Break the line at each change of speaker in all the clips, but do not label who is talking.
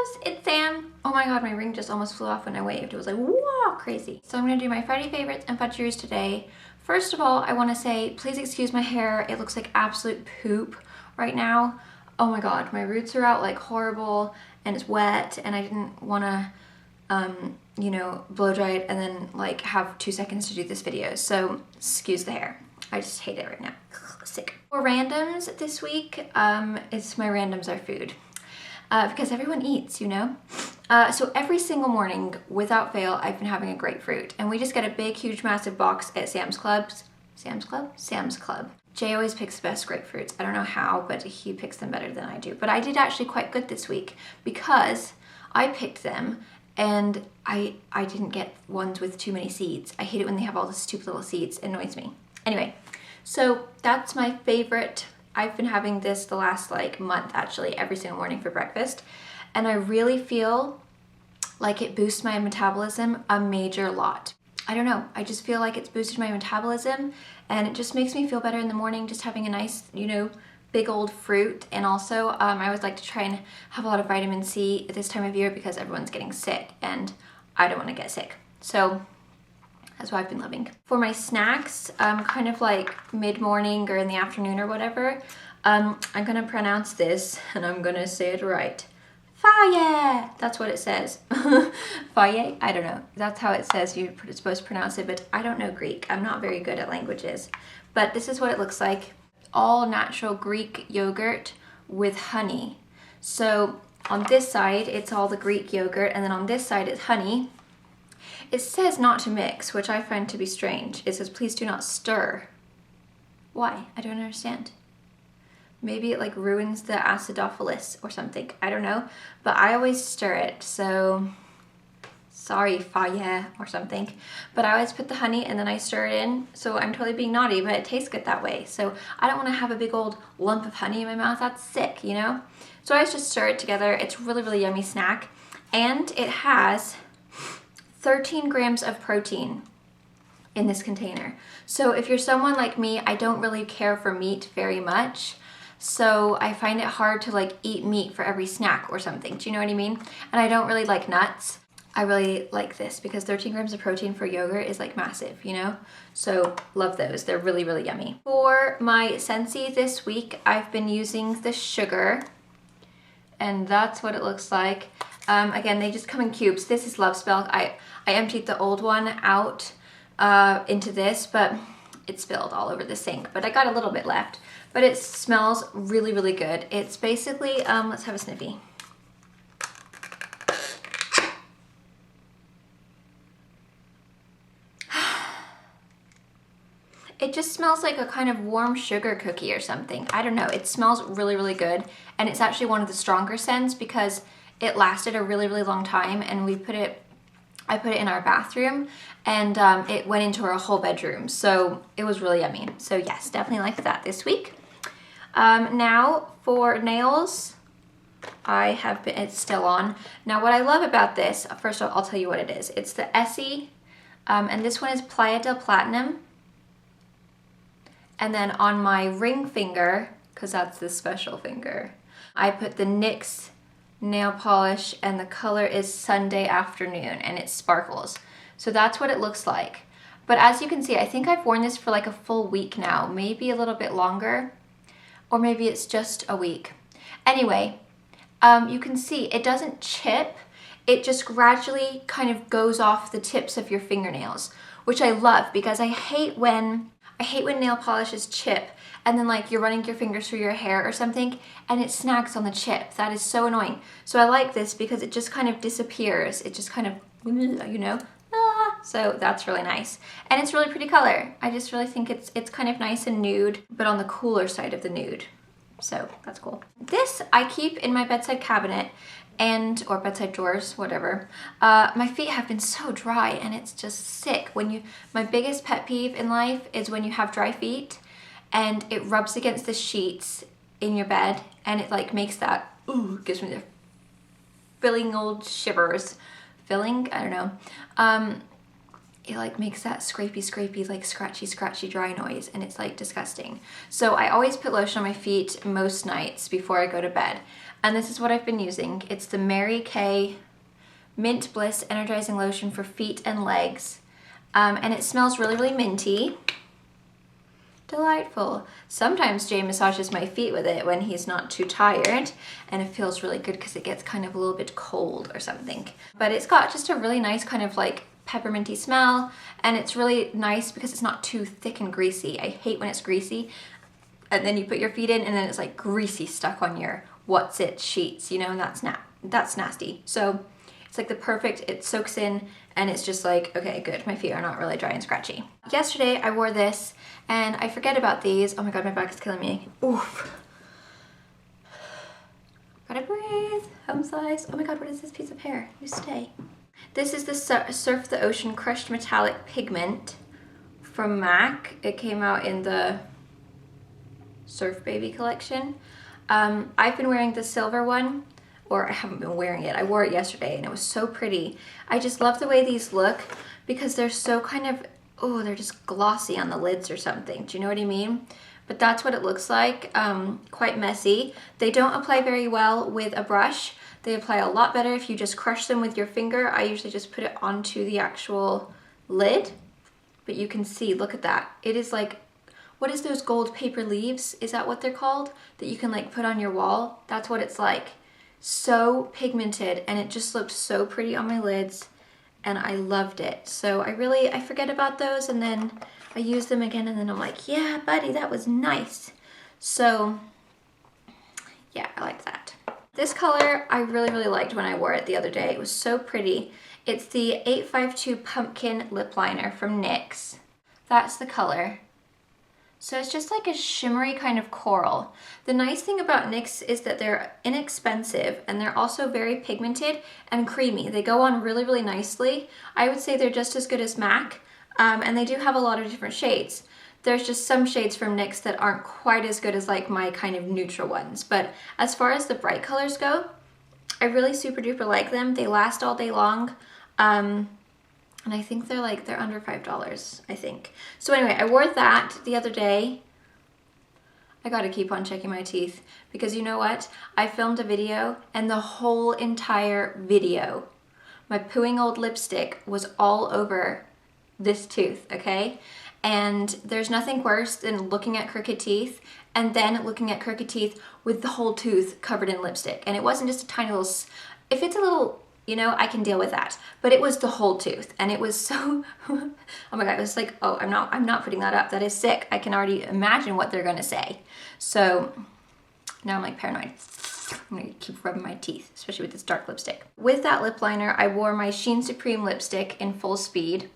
Fudgeroos, it's Sam. Oh my god, my ring just almost flew off when I waved. It was like, whoa, crazy. So I'm gonna do my Friday favorites and Fudgeroos today. First of all, I wanna say, please excuse my hair. It looks like absolute poop right now. Oh my god, my roots are out like horrible and it's wet and I didn't wanna, you know, blow dry it and then like have 2 seconds to do this video. So excuse the hair. I just hate it right now. Sick. For randoms this week, it's my randoms are food. Because everyone eats, you know? So every single morning, without fail, I've been having a grapefruit. And we just get a big, huge, massive box at Sam's Club. Sam's Club? Sam's Club. Jay always picks the best grapefruits. I don't know how, but he picks them better than I do. But I did actually quite good this week because I picked them and I didn't get ones with too many seeds. I hate it when they have all the stupid little seeds. It annoys me. Anyway, so that's my favorite. I've been having this the last like month actually every single morning for breakfast, and I really feel like it boosts my metabolism a major lot. I don't know, I just feel like it's boosted my metabolism and it just makes me feel better in the morning just having a nice, you know, big old fruit. And also I always like to try and have a lot of vitamin C at this time of year because everyone's getting sick and I don't want to get sick. So that's what I've been loving. For my snacks, kind of like mid-morning or in the afternoon or whatever, I'm gonna pronounce this and I'm gonna say it right. Fage! That's what it says. Fage? I don't know. That's how it says you're supposed to pronounce it, but I don't know Greek. I'm not very good at languages. But this is what it looks like. All natural Greek yogurt with honey. So on this side, it's all the Greek yogurt, and then on this side, it's honey. It says not to mix, which I find to be strange. It says, please do not stir. Why? I don't understand. Maybe it like ruins the acidophilus or something. I don't know. But I always stir it, so sorry, Faya or something. But I always put the honey and then I stir it in. So I'm totally being naughty, but it tastes good that way. So I don't want to have a big old lump of honey in my mouth. That's sick, you know? So I always just stir it together. It's really, really yummy snack. And it has 13 grams of protein in this container. So if you're someone like me, I don't really care for meat very much. So I find it hard to like eat meat for every snack or something. Do you know what I mean? And I don't really like nuts. I really like this because 13 grams of protein for yogurt is like massive, you know? So love those. They're really, really yummy. For my Scentsy this week, I've been using the sugar and that's what it looks like. Again, they just come in cubes. This is Love Spell. I emptied the old one out into this, but it spilled all over the sink. But I got a little bit left. But it smells really, really good. It's basically, let's have a sniffy. It just smells like a kind of warm sugar cookie or something. I don't know. It smells really, really good. And it's actually one of the stronger scents because it lasted a really, really long time, and I put it in our bathroom, and it went into our whole bedroom, so it was really yummy. So yes, definitely like that this week. Now for nails, it's still on. Now what I love about this, first of all, I'll tell you what it is. It's the Essie, and this one is Playa del Platinum. And then on my ring finger, because that's the special finger, I put the NYX nail polish, and the color is Sunday Afternoon, and it sparkles. So that's what it looks like. But as you can see, I think I've worn this for like a full week now, maybe a little bit longer, or maybe it's just a week. Anyway, you can see it doesn't chip. It just gradually kind of goes off the tips of your fingernails, which I love because I hate when nail polishes chip and then like you're running your fingers through your hair or something and it snags on the chip. That is so annoying. So I like this because it just kind of disappears. It just kind of, you know, so that's really nice. And it's really pretty color. I just really think it's kind of nice and nude, but on the cooler side of the nude. So that's cool. This I keep in my bedside cabinet or bedside drawers, whatever. My feet have been so dry and it's just sick. My biggest pet peeve in life is when you have dry feet and it rubs against the sheets in your bed and it like makes that, gives me the filling old shivers. Filling? I don't know. It like makes that scrapey, like scratchy dry noise, and it's like disgusting. So I always put lotion on my feet most nights before I go to bed. and this is what I've been using. It's the Mary Kay Mint Bliss Energizing Lotion for feet and legs. And it smells really, really minty. Delightful. Sometimes Jay massages my feet with it when he's not too tired, and it feels really good because it gets kind of a little bit cold or something. But it's got just a really nice kind of like pepperminty smell, and it's really nice because it's not too thick and greasy. I hate when it's greasy and then you put your feet in and then it's like greasy stuck on your what's it sheets, you know, and that's nasty. So it's like the perfect, it soaks in and it's just like, okay, good, my feet are not really dry and scratchy. Yesterday I wore this and I forget about these. Oh my God, my back is killing me. Oof. Gotta breathe, home slice. Oh my God, what is this piece of hair? You stay. This is the Surf the Ocean Crushed Metallic Pigment from MAC. It came out in the Surf Baby collection. I've been wearing the silver one, or I haven't been wearing it. I wore it yesterday and it was so pretty. I just love the way these look because they're so kind of, oh, they're just glossy on the lids or something. Do you know what I mean? But that's what it looks like, quite messy. They don't apply very well with a brush. They apply a lot better if you just crush them with your finger. I usually just put it onto the actual lid, but you can see, look at that. It is like, what is those gold paper leaves? Is that what they're called? That you can like put on your wall? That's what it's like. So pigmented, and it just looked so pretty on my lids and I loved it. So I forget about those and then I use them again and then I'm like, yeah, buddy, that was nice. So yeah, I like that. This color I really, really liked when I wore it the other day. It was so pretty. It's the 852 Pumpkin Lip Liner from NYX. That's the color. So it's just like a shimmery kind of coral. The nice thing about NYX is that they're inexpensive and they're also very pigmented and creamy. They go on really, really nicely. I would say they're just as good as MAC, and they do have a lot of different shades. There's just some shades from NYX that aren't quite as good as like my kind of neutral ones. But as far as the bright colors go, I really super duper like them. They last all day long. And I think they're under $5, I think. So anyway, I wore that the other day. I gotta keep on checking my teeth because you know what? I filmed a video and the whole entire video, my pooing old lipstick was all over this tooth, okay? And there's nothing worse than looking at crooked teeth and then looking at crooked teeth with the whole tooth covered in lipstick. And it wasn't just a tiny little, if it's a little, you know, I can deal with that. But it was the whole tooth and it was so, oh my God, it was like, oh, I'm not putting that up. That is sick. I can already imagine what they're gonna say. So now I'm like paranoid. I'm gonna keep rubbing my teeth, especially with this dark lipstick. With that lip liner, I wore my Sheen Supreme lipstick in Full Speed.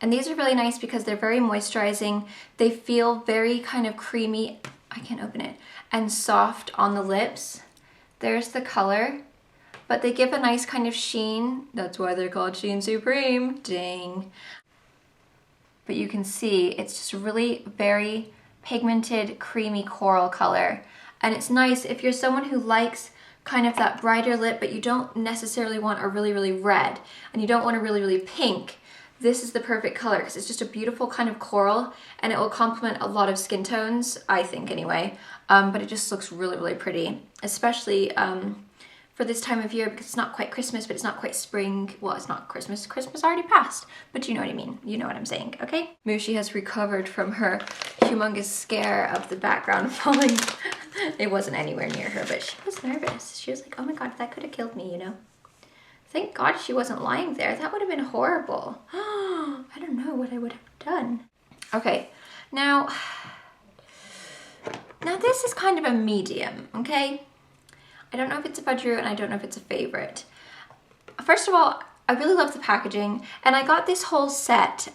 And these are really nice because they're very moisturizing. They feel very kind of creamy, I can't open it, and soft on the lips. There's the color, but they give a nice kind of sheen. That's why they're called Sheen Supreme, dang. But you can see it's just really very pigmented, creamy coral color. And it's nice if you're someone who likes kind of that brighter lip, but you don't necessarily want a really, really red, and you don't want a really, really pink. This is the perfect color because it's just a beautiful kind of coral and it will complement a lot of skin tones, I think anyway. But it just looks really, really pretty, especially for this time of year because it's not quite Christmas, but it's not quite spring. Well, it's not Christmas. Christmas already passed, but you know what I mean. You know what I'm saying, okay? Mushi has recovered from her humongous scare of the background falling. It wasn't anywhere near her, but she was nervous. She was like, oh my God, that could have killed me, you know? Thank God she wasn't lying there. That would have been horrible. I don't know what I would have done. Okay, now this is kind of a medium, okay? I don't know if it's a Fudgeroo and I don't know if it's a favorite. First of all, I really love the packaging and I got this whole set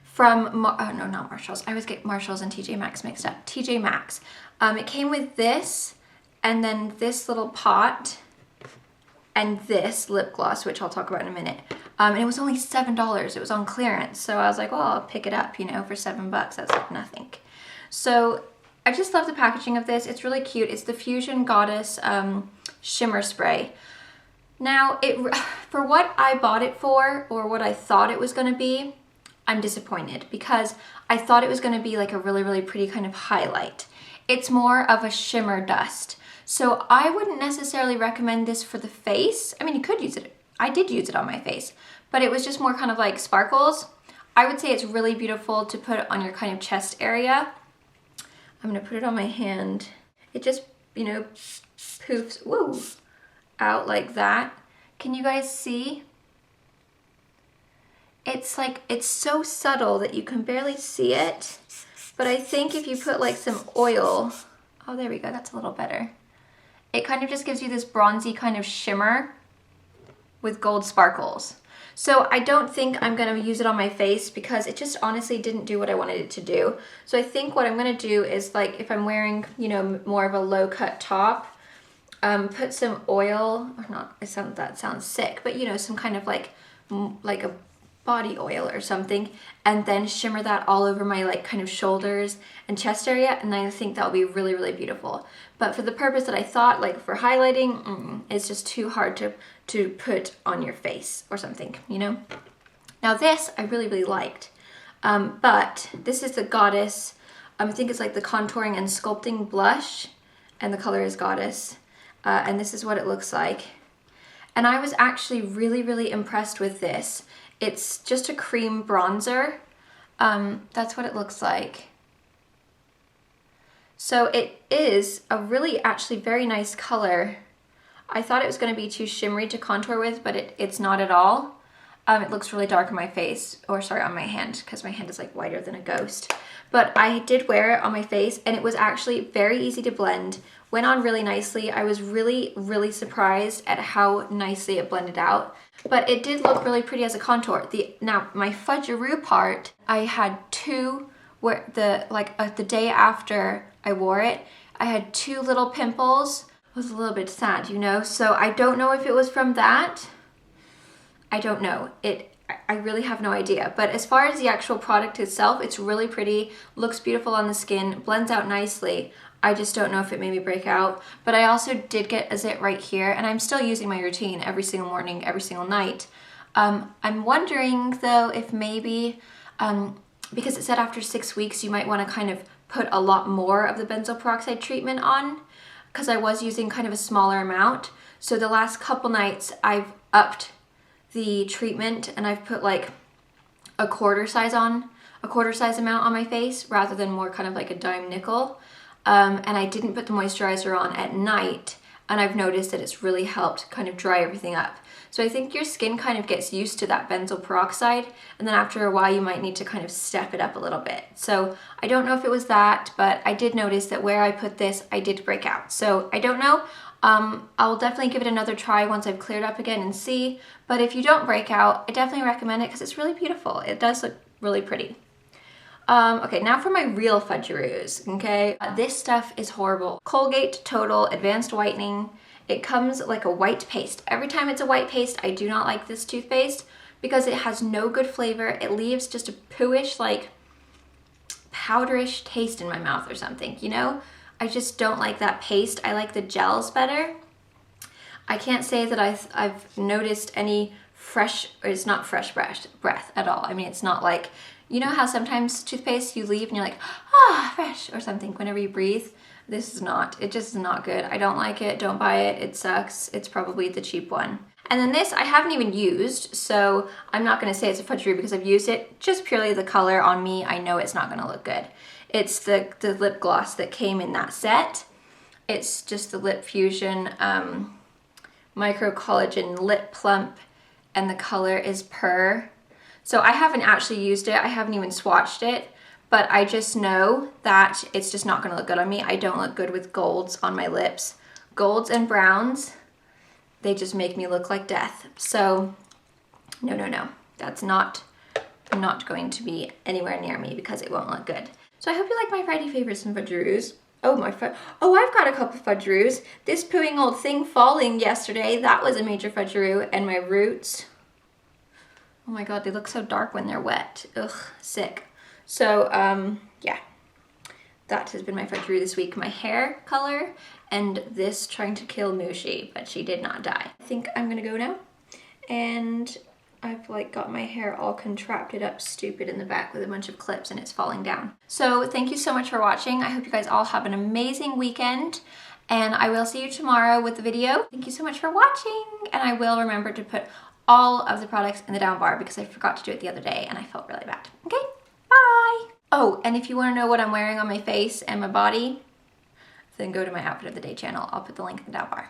from, no, not Marshalls. I always get Marshalls and TJ Maxx mixed up. TJ Maxx. It came with this and then this little pot and this lip gloss, which I'll talk about in a minute. And it was only $7. It was on clearance. So I was like, well, I'll pick it up, you know, for $7. That's like nothing. So I just love the packaging of this. It's really cute. It's the Fusion Goddess Shimmer Spray. Now, for what I bought it for, or what I thought it was gonna be, I'm disappointed because I thought it was gonna be like a really, really pretty kind of highlight. It's more of a shimmer dust. So I wouldn't necessarily recommend this for the face. I mean, you could use it. I did use it on my face, but it was just more kind of like sparkles. I would say it's really beautiful to put on your kind of chest area. I'm gonna put it on my hand. It just, you know, poofs, woo, out like that. Can you guys see? It's like, it's so subtle that you can barely see it. But I think if you put like some oil, oh, there we go, that's a little better. It kind of just gives you this bronzy kind of shimmer with gold sparkles. So I don't think I'm gonna use it on my face because it just honestly didn't do what I wanted it to do. So I think what I'm gonna do is, like, if I'm wearing, you know, more of a low cut top, put some oil, or not, that sounds sick, but you know, some kind of like a body oil or something, and then shimmer that all over my like kind of shoulders and chest area, and I think that'll be really, really beautiful. But for the purpose that I thought, like for highlighting, it's just too hard to put on your face or something, you know? Now this I really, really liked, but this is the Goddess, I think it's like the Contouring and Sculpting blush, and the color is Goddess, and this is what it looks like. And I was actually really, really impressed with this. It's just a cream bronzer. That's what it looks like. So it is a really actually very nice color. I thought it was going to be too shimmery to contour with, but it's not at all. It looks really dark on my face, or sorry, on my hand, because my hand is like whiter than a ghost. But I did wear it on my face, and it was actually very easy to blend. Went on really nicely. I was really, really surprised at how nicely it blended out. But it did look really pretty as a contour. Now, my Fudgeroo part, I had two, where the day after I wore it, I had two little pimples. It was a little bit sad, you know? So I don't know if it was from that. I don't know. I really have no idea. But as far as the actual product itself, it's really pretty, looks beautiful on the skin, blends out nicely. I just don't know if it made me break out. But I also did get a zit right here, and I'm still using my routine every single morning, every single night. I'm wondering though if maybe, because it said after 6 weeks you might want to kind of put a lot more of the benzoyl peroxide treatment on, because I was using kind of a smaller amount. So the last couple nights I've upped the treatment, and I've put like a quarter size amount on my face rather than more kind of like a dime nickel. And I didn't put the moisturizer on at night, and I've noticed that it's really helped kind of dry everything up. So I think your skin kind of gets used to that benzoyl peroxide, and then after a while you might need to kind of step it up a little bit. So I don't know if it was that, but I did notice that where I put this, I did break out. So I don't know. I'll definitely give it another try once I've cleared up again and see. But if you don't break out, I definitely recommend it because it's really beautiful. It does look really pretty. Okay, now for my real Fudgeroos, okay? This stuff is horrible. Colgate Total Advanced Whitening. It comes like a white paste. Every time it's a white paste, I do not like this toothpaste because it has no good flavor. It leaves just a pooish, like powderish taste in my mouth or something, you know? I just don't like that paste. I like the gels better. I can't say that I've noticed any fresh, or it's not fresh breath at all. I mean, it's not like, you know how sometimes toothpaste you leave and you're like, ah, fresh or something whenever you breathe? This is not, it just is not good. I don't like it, don't buy it, it sucks. It's probably the cheap one. And then this I haven't even used, so I'm not gonna say it's a Fudgeroo because I've used it. Just purely the color on me, I know it's not gonna look good. It's the lip gloss that came in that set. It's just the Lip Fusion Micro Collagen Lip Plump, and the color is Purr. So I haven't actually used it, I haven't even swatched it, but I just know that it's just not gonna look good on me. I don't look good with golds on my lips. Golds and browns, they just make me look like death. So no, no, no, that's not going to be anywhere near me because it won't look good. So I hope you like my Friday favorites and Fudgeroos. Oh, I've got a couple Fudgeroos. This pooing old thing falling yesterday, that was a major Fudgeroo, and my roots. Oh my God, they look so dark when they're wet. Ugh, sick. So, yeah, that has been my Fudgeroo this week. My hair color, and this trying to kill Mushi, but she did not die. I think I'm gonna go now, and I've like got my hair all contrapted up stupid in the back with a bunch of clips and it's falling down. So thank you so much for watching. I hope you guys all have an amazing weekend, And I will see you tomorrow with the video. Thank you so much for watching. And I will remember to put all of the products in the down bar because I forgot to do it the other day and I felt really bad. Okay, bye. Oh, and if you want to know what I'm wearing on my face and my body, then go to my outfit of the day channel. I'll put the link in the down bar.